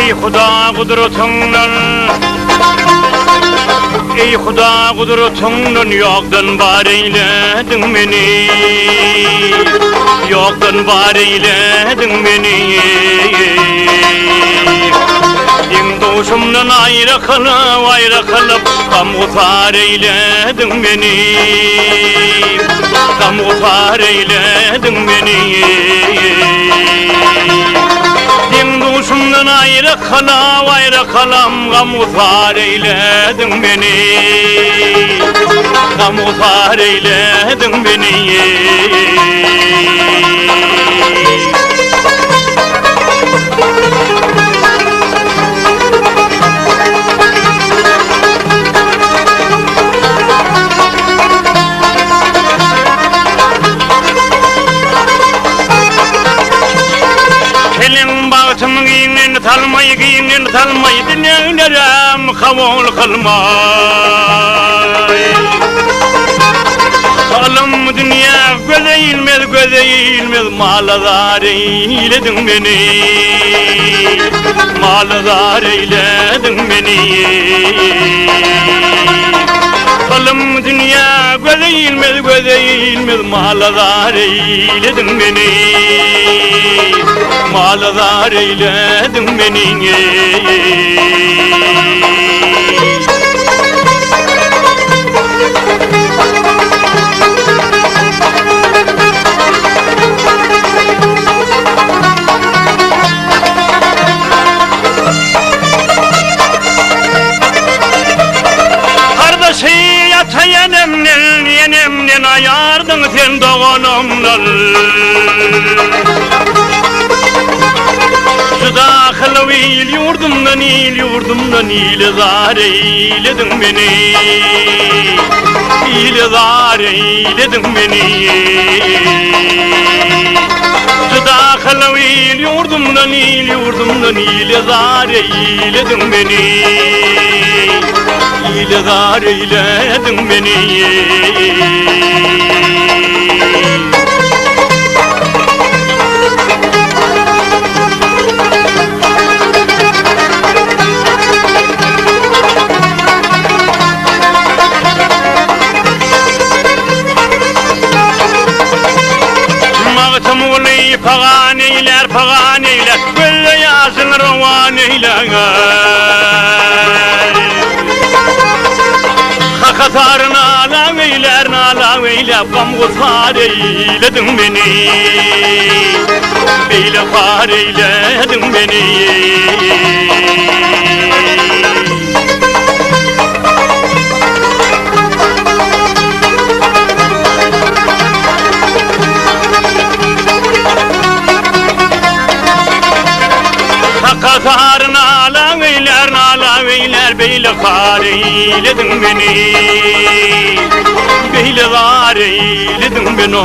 Ey Huda kudretinle, ey Huda kudretinle yoktan var eyledin beni, yoktan var eyledin beni. Din doğuşumdan ayrı kalıp kamutar eyledin beni, kamutar eyledin beni. Din doğuşumdan ayrı kalam kamutar eyledin beni, kamutar eyledin beni. Bağıtımın giyinin talmayı dinlerim kavul kılmay. Salım dünya gözeylmez maladar eyledin beni, maladar eyledin beni. Salım dünya gözeylmez maladar eyledin beni, maladar eyledin beni. Kardeşi yata yenemden ayardın sen doğanımdan. Dahil il yurdumdan ilizar eyledin beni, ilizar eyledin beni. Dahil il yurdumdan ilizar eyledin beni, ilizar eyledin beni. Pagan eyler, gülle yazın rovan eyler. Hakatar nalan eyler, Gamgusar eyledin beni, beylefar eyledin beni. Hakatar nalan eyler, beylefar eyledin beni, beylefar eyledin beni.